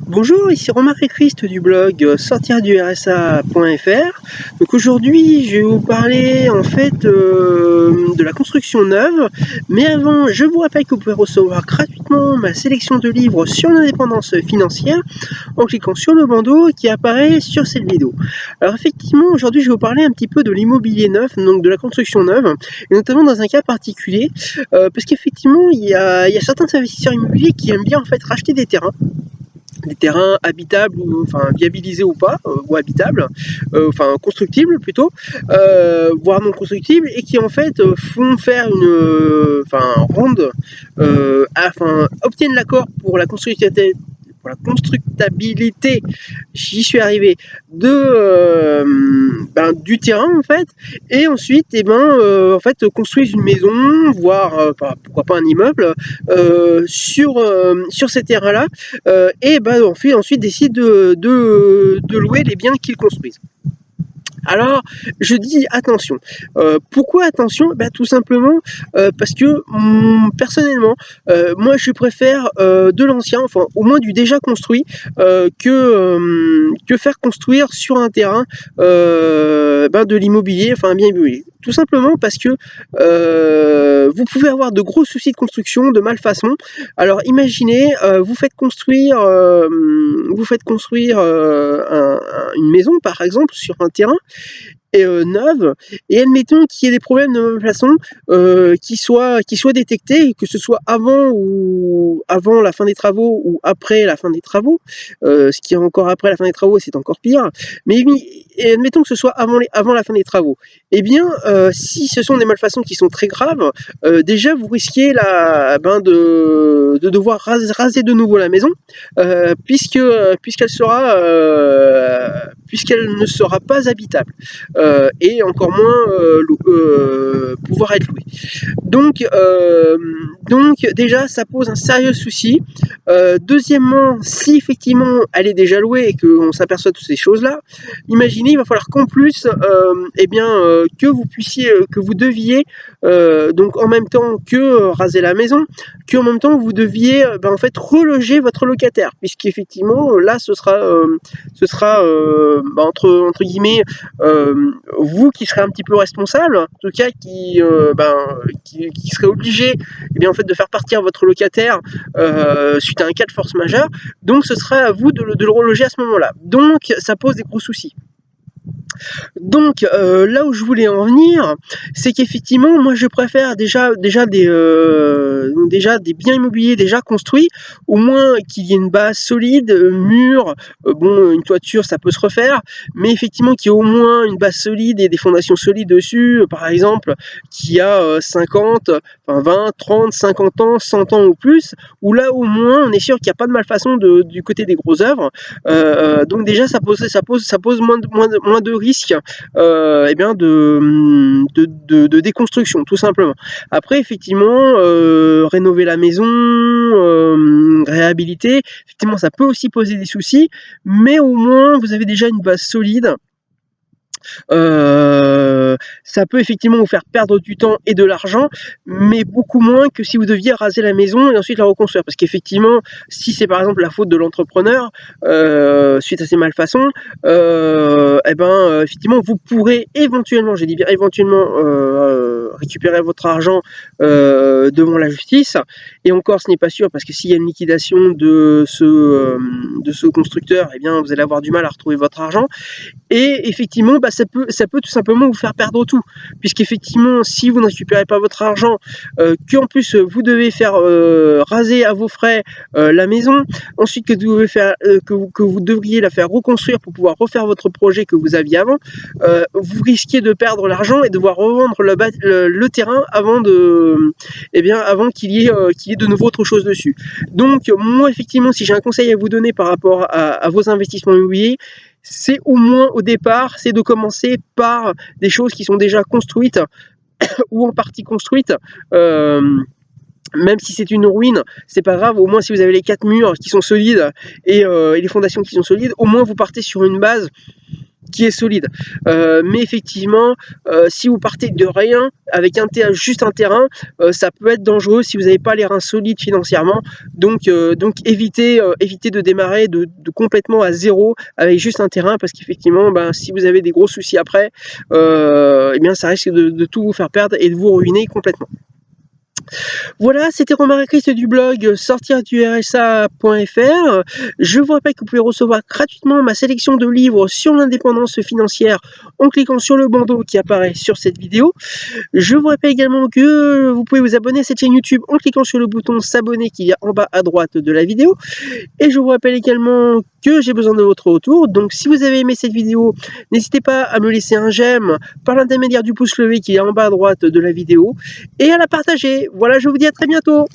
Bonjour, ici Romain Christ du blog sortirdursa.fr. Donc aujourd'hui, je vais vous parler en fait de la construction neuve. Mais avant, je vous rappelle que vous pouvez recevoir gratuitement ma sélection de livres sur l'indépendance financière en cliquant sur le bandeau qui apparaît sur cette vidéo. Alors effectivement, aujourd'hui, je vais vous parler un petit peu de l'immobilier neuf, donc de la construction neuve, et notamment dans un cas particulier, parce qu'effectivement, il y a certains investisseurs immobiliers qui aiment bien en fait racheter des terrains habitables, ou enfin viabilisés ou pas, ou habitables, enfin constructibles plutôt, voire non constructibles, et qui en fait font faire obtiennent l'accord pour la constructabilité, j'y suis arrivé, du terrain en fait, et ensuite en fait construisent une maison, voire pourquoi pas un immeuble sur ces terrains là, et ensuite décident de louer les biens qu'ils construisent. Alors, je dis attention. Pourquoi attention? Tout simplement parce que personnellement, moi je préfère de l'ancien, enfin au moins du déjà construit, que faire construire sur un terrain de l'immobilier, enfin un bien immobilier. Tout simplement parce que vous pouvez avoir de gros soucis de construction, de malfaçon. Alors imaginez, vous faites construire une maison par exemple sur un terrain neuve, et admettons qu'il y ait des problèmes de malfaçon qui soient détectés, que ce soit avant la fin des travaux ou après la fin des travaux. Ce qui est encore après la fin des travaux, c'est encore pire. Mais et admettons que ce soit avant la fin des travaux. Eh bien, si ce sont des malfaçons qui sont très graves, déjà vous risquez de devoir raser de nouveau la maison, puisqu'elle ne sera pas habitable, et encore moins pouvoir être louée. Donc déjà, ça pose un sérieux souci. Deuxièmement, si effectivement elle est déjà louée et qu'on s'aperçoit de toutes ces choses-là, imaginez, il va falloir qu'en plus, que vous deviez, donc en même temps que raser la maison, qu'en même temps vous deviez en fait reloger votre locataire, puisqu'effectivement là ce sera entre guillemets vous qui serez un petit peu responsable, en tout cas qui serait obligé en fait de faire partir votre locataire suite à un cas de force majeure. Donc ce sera à vous de le reloger à ce moment-là. Donc ça pose des gros soucis. Donc là où je voulais en venir, c'est qu'effectivement moi je préfère déjà des biens immobiliers déjà construits, au moins qu'il y ait une base solide, mur, une toiture ça peut se refaire, mais effectivement qu'il y ait au moins une base solide et des fondations solides dessus, par exemple qui a 20, 30, 50 ans, 100 ans ou plus, où là au moins on est sûr qu'il n'y a pas de malfaçon du côté des grosses œuvres. Donc déjà ça pose moins de risques de déconstruction, tout simplement. Après effectivement rénover la maison, réhabiliter, effectivement ça peut aussi poser des soucis, mais au moins vous avez déjà une base solide. Ça peut effectivement vous faire perdre du temps et de l'argent, mais beaucoup moins que si vous deviez raser la maison et ensuite la reconstruire, parce qu'effectivement si c'est par exemple la faute de l'entrepreneur suite à ces malfaçons, effectivement vous pourrez éventuellement, j'ai dit bien éventuellement, récupérer votre argent devant la justice, et encore ce n'est pas sûr, parce que s'il y a une liquidation de ce constructeur, vous allez avoir du mal à retrouver votre argent. Et effectivement, ça peut tout simplement vous faire perdre tout, puisqu'effectivement, si vous ne récupérez pas votre argent, qu'en plus vous devez faire raser à vos frais la maison, ensuite que vous devriez la faire reconstruire pour pouvoir refaire votre projet que vous aviez avant, vous risquez de perdre l'argent et devoir revendre le terrain avant qu'il y ait de nouveau autre chose dessus. Donc moi, effectivement, si j'ai un conseil à vous donner par rapport à vos investissements immobiliers, c'est au moins au départ, c'est de commencer par des choses qui sont déjà construites ou en partie construites. Même si c'est une ruine, c'est pas grave, au moins si vous avez les 4 murs qui sont solides et les fondations qui sont solides, au moins vous partez sur une base qui est solide. Mais effectivement, si vous partez de rien, avec juste un terrain, ça peut être dangereux si vous n'avez pas les reins solides financièrement. Donc évitez de démarrer de complètement à zéro avec juste un terrain, parce qu'effectivement, ben, si vous avez des gros soucis après, eh bien, ça risque de tout vous faire perdre et de vous ruiner complètement. Voilà, c'était Romain Christ du blog sortirdursa.fr. Je vous rappelle que vous pouvez recevoir gratuitement ma sélection de livres sur l'indépendance financière en cliquant sur le bandeau qui apparaît sur cette vidéo. Je vous rappelle également que vous pouvez vous abonner à cette chaîne YouTube en cliquant sur le bouton s'abonner qui est en bas à droite de la vidéo. Et je vous rappelle également que j'ai besoin de votre retour. Donc si vous avez aimé cette vidéo, n'hésitez pas à me laisser un j'aime par l'intermédiaire du pouce levé qui est en bas à droite de la vidéo et à la partager. Voilà, je vous dis à très bientôt.